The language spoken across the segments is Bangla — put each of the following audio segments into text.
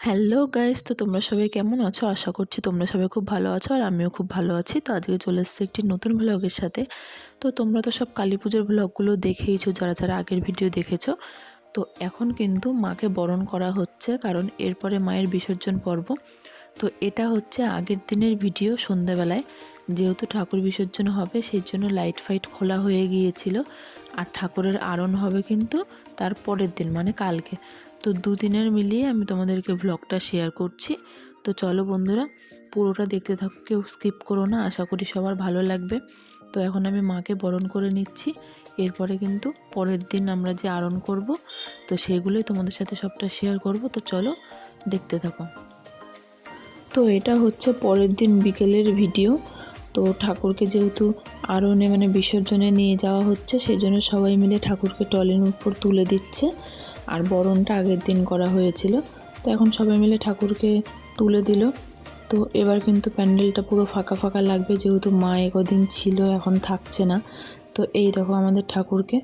হ্যালো গাইস, তো তোমরা সবাই কেমন আছো? আশা করছি তোমরা সবাই খুব ভালো আছো আর আমিও খুব ভালো আছি। তো আজকে চলে এসেছি একটি নতুন ব্লগের সাথে। তো তোমরা তো সব কালী পুজোর ব্লগগুলো দেখেইছো, যারা যারা আগের ভিডিও দেখেছো। তো এখন কিন্তু মাকে বরণ করা হচ্ছে, কারণ এরপরে মায়ের বিসর্জন পর্ব। তো এটা হচ্ছে আগের দিনের ভিডিও সন্ধ্যাবেলায়, যেহেতু ঠাকুর বিসর্জন হবে সেই জন্য লাইট ফাইট খোলা হয়ে গিয়েছিল। আর ঠাকুরের আরোহণ হবে কিন্তু তার পরের দিন, মানে কালকে। তো দুদিনের মিলিয়ে আমি তোমাদেরকে ব্লগটা শেয়ার করছি। তো চলো বন্ধুরা, পুরোটা দেখতে থাকো, কেউ স্কিপ করো না, আশা করি সবার ভালো লাগবে। তো এখন আমি মাকে বরণ করে নিচ্ছি, এরপরে কিন্তু পরের দিন আমরা যে আরোহণ করব, তো সেগুলোই তোমাদের সাথে সবটা শেয়ার করব। তো চলো দেখতে থাকো। তো এটা হচ্ছে পরের দিন বিকেলের ভিডিও। তো ঠাকুরকে যেহেতু আরোহণে মানে বিসর্জনে নিয়ে যাওয়া হচ্ছে, সেই জন্য সবাই মিলে ঠাকুরকে ট্রলির উপর তুলে দিচ্ছে। আর বরণটা আগের দিন করা হয়েছিল, তো এখন সবাই মিলে ঠাকুরকে তুলে দিল। তো এবার কিন্তু প্যান্ডেলটা পুরো ফাঁকা ফাঁকা লাগবে, যেহেতু মা একদিন ছিল, এখন থাকছে না। তো এই দেখো আমাদের ঠাকুরকে।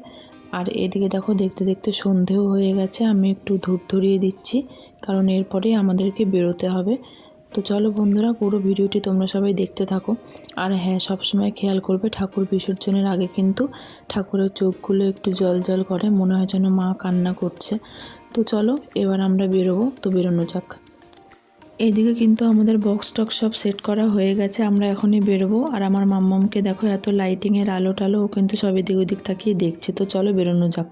আর এদিকে দেখো, দেখতে দেখতে সন্ধেও হয়ে গেছে। আমি একটু ধূপ ধরিয়ে দিচ্ছি, কারণ এরপরেই আমাদেরকে বেরোতে হবে। তো চলো বন্ধুরা, পুরো ভিডিওটি তোমরা সবাই দেখতে থাকো। আর হ্যাঁ, সবসময় খেয়াল করবে ঠাকুর বিসর্জনের আগে কিন্তু ঠাকুরের চোখগুলো একটু জল জল করে, মনে হয় যেন মা কান্না করছে। তো চলো এবার আমরা বেরোবো, তো বেরোনো যাক। এইদিকে কিন্তু আমাদের বক্স টক্স সব সেট করা হয়ে গেছে, আমরা এখনই বেরোবো। আর আমার মাম্মামকে দেখো, এত লাইটিংয়ের আলো টালো, ও কিন্তু সব এদিক ওদিক তাকিয়ে দেখছে। তো চলো বেরোনো যাক।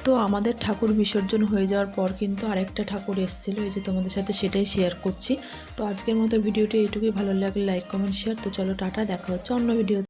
তো আমাদের ঠাকুর বিসর্জন হয়ে যাওয়ার পর কিন্তু আরেকটা ঠাকুর এসেছিলো, এই যে তোমাদের সাথে সেটাই শেয়ার করছি। তো আজকের মতো ভিডিওটি এইটুকুই, ভালো লাগলে লাইক কমেন্ট শেয়ার। তো চলো টাটা, দেখা হচ্ছে অন্য ভিডিও।